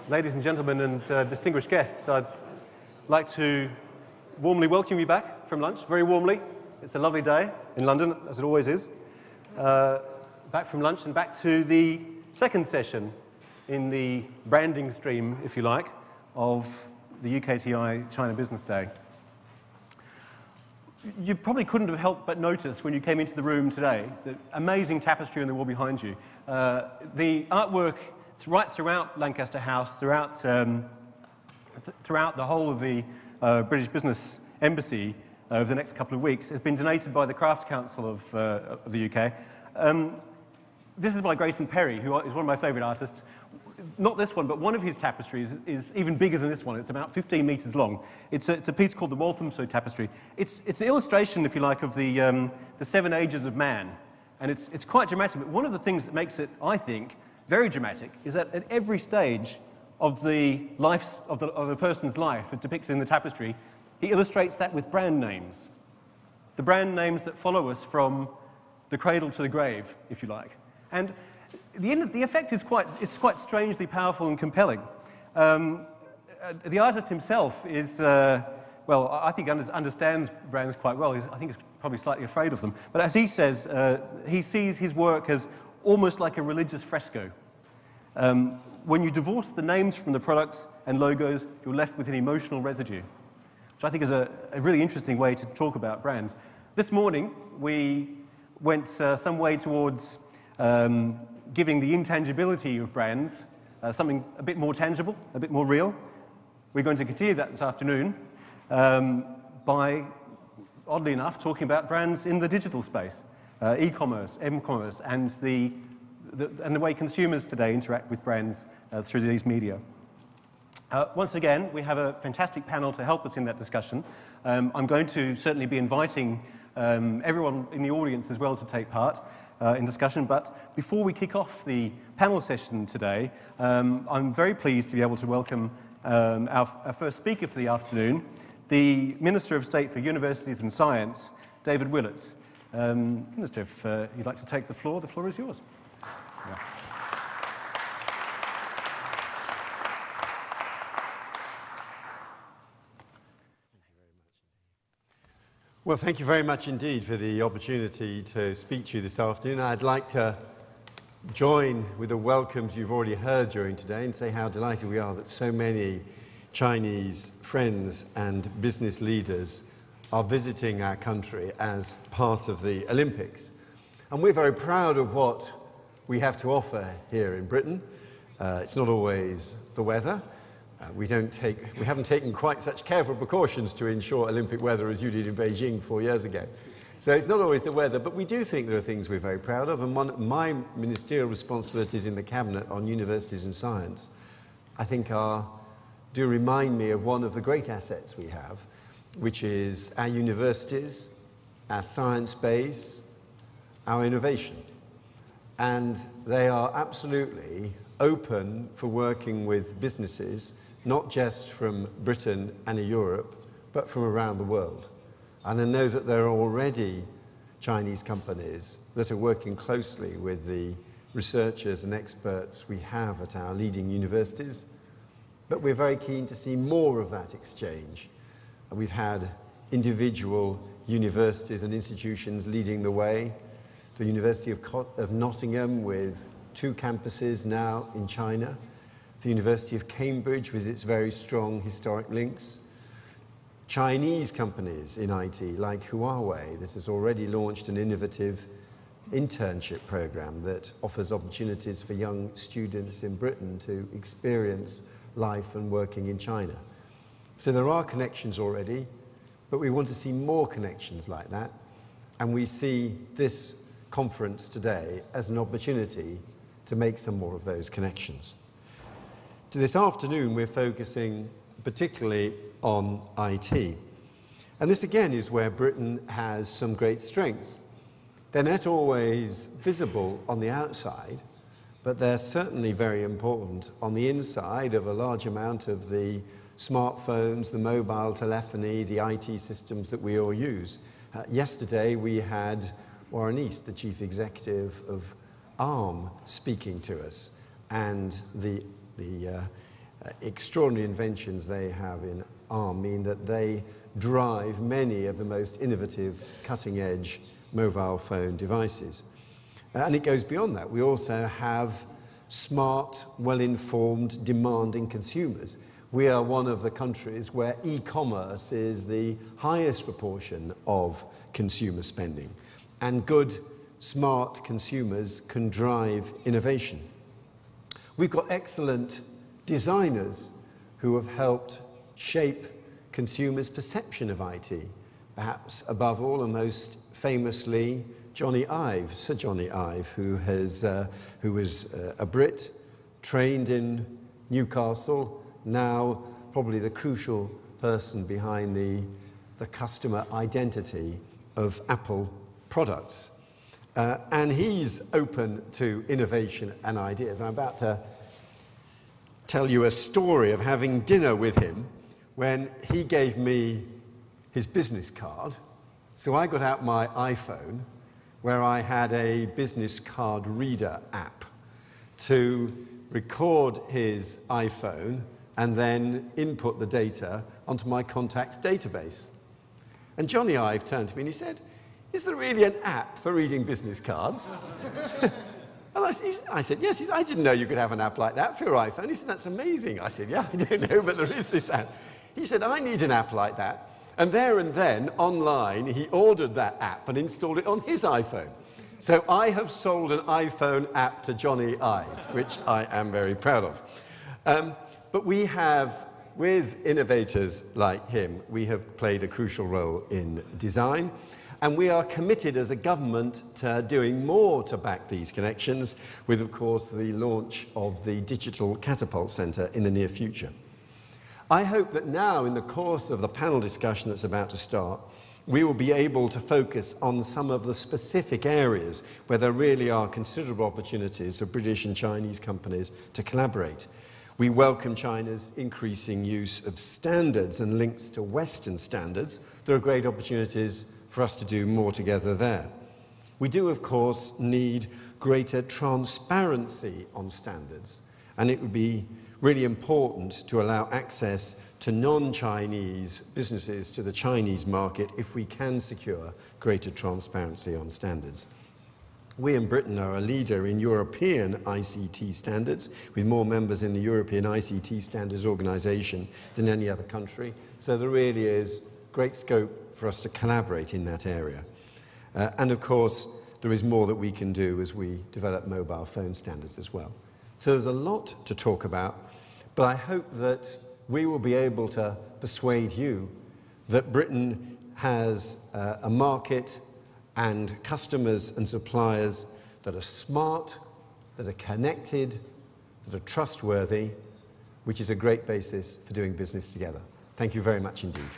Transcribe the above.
ladies and gentlemen and distinguished guests, I'd like to warmly welcome you back from lunch, very warmly. It's a lovely day in London, as it always is. Back from lunch and back to the second session in the branding stream, if you like, of the UKTI China Business Day. You probably couldn't have helped but notice when you came into the room today the amazing tapestry on the wall behind you. The artwork right throughout Lancaster House, throughout the whole of the British Business Embassy over the next couple of weeks has been donated by the Crafts Council of the UK. This is by Grayson Perry, who is one of my favourite artists. Not this one, but one of his tapestries is even bigger than this one. It's about 15 metres long. It's a piece called the Walthamstow Tapestry. It's an illustration, if you like, of the 7 ages of man. And it's quite dramatic. But one of the things that makes it, I think, very dramatic is that at every stage of the life of a person's life depicted in the tapestry, he illustrates that with brand names. The brand names that follow us from the cradle to the grave, if you like. And the effect is quite strangely powerful and compelling. The artist himself is, well, I think understands brands quite well. I think he's probably slightly afraid of them. But as he says, he sees his work as almost like a religious fresco. When you divorce the names from the products and logos, you're left with an emotional residue, which I think is a really interesting way to talk about brands. This morning, we went some way towards giving the intangibility of brands something a bit more tangible, a bit more real. We're going to continue that this afternoon by, oddly enough, talking about brands in the digital space, e-commerce, m-commerce, and the way consumers today interact with brands through these media. Once again, we have a fantastic panel to help us in that discussion. I'm going to certainly be inviting everyone in the audience as well to take part in discussion, but before we kick off the panel session today, I'm very pleased to be able to welcome our first speaker for the afternoon, the Minister of State for Universities and Science, David Willets. Minister, if you'd like to take the floor is yours. Yeah. Well, thank you very much indeed for the opportunity to speak to you this afternoon. I'd like to join with the welcomes you've already heard during today and say how delighted we are that so many Chinese friends and business leaders are visiting our country as part of the Olympics. And we're very proud of what we have to offer here in Britain. It's not always the weather. We haven't taken quite such careful precautions to ensure Olympic weather as you did in Beijing 4 years ago. So it's not always the weather, but we do think there are things we're very proud of. And one of my ministerial responsibilities in the Cabinet on universities and science, I think do remind me of one of the great assets we have, which is our universities, our science base, our innovation. And they are absolutely open for working with businesses, not just from Britain and Europe, but from around the world. And I know that there are already Chinese companies that are working closely with the researchers and experts we have at our leading universities, but we're very keen to see more of that exchange. And we've had individual universities and institutions leading the way. The University of Nottingham with 2 campuses now in China, the University of Cambridge with its very strong historic links, Chinese companies in IT like Huawei that has already launched an innovative internship program that offers opportunities for young students in Britain to experience life and working in China. So there are connections already, but we want to see more connections like that, and we see this conference today as an opportunity to make some more of those connections. This afternoon we're focusing particularly on IT. And this again is where Britain has some great strengths. They're not always visible on the outside, but they're certainly very important on the inside of a large amount of the smartphones, the mobile telephony, the IT systems that we all use. Yesterday we had Warren East, the chief executive of ARM, speaking to us, and the extraordinary inventions they have in ARM mean that they drive many of the most innovative, cutting-edge mobile phone devices. And it goes beyond that. We also have smart, well-informed, demanding consumers. We are one of the countries where e-commerce is the highest proportion of consumer spending. And good, smart consumers can drive innovation. We've got excellent designers who have helped shape consumers' perception of IT. Perhaps above all and most famously, Johnny Ive, Sir Johnny Ive, who was a Brit, trained in Newcastle, now probably the crucial person behind the customer identity of Apple products. And he's open to innovation and ideas. I'm about to tell you a story of having dinner with him when he gave me his business card. So I got out my iPhone, where I had a business card reader app to record his iPhone and then input the data onto my contacts database. And Johnny Ive turned to me and he said, "Is there really an app for reading business cards?" And I said, "Yes." He said, "I didn't know you could have an app like that for your iPhone." He said, "That's amazing." I said, "Yeah, I don't know, but there is this app." He said, "I need an app like that." And there and then, online, he ordered that app and installed it on his iPhone. So I have sold an iPhone app to Johnny Ive, which I am very proud of. But we have, with innovators like him, we have played a crucial role in design. And we are committed as a government to doing more to back these connections with, of course, the launch of the Digital Catapult Centre in the near future. I hope that now, in the course of the panel discussion that's about to start, we will be able to focus on some of the specific areas where there really are considerable opportunities for British and Chinese companies to collaborate. We welcome China's increasing use of standards and links to Western standards. There are great opportunities for us to do more together there. We do, of course, need greater transparency on standards, and it would be really important to allow access to non-Chinese businesses to the Chinese market if we can secure greater transparency on standards. We in Britain are a leader in European ICT standards, with more members in the European ICT Standards Organisation than any other country, so there really is great scope for us to collaborate in that area. And of course, there is more that we can do as we develop mobile phone standards as well. So there's a lot to talk about, but I hope that we will be able to persuade you that Britain has a market and customers and suppliers that are smart, that are connected, that are trustworthy, which is a great basis for doing business together. Thank you very much indeed.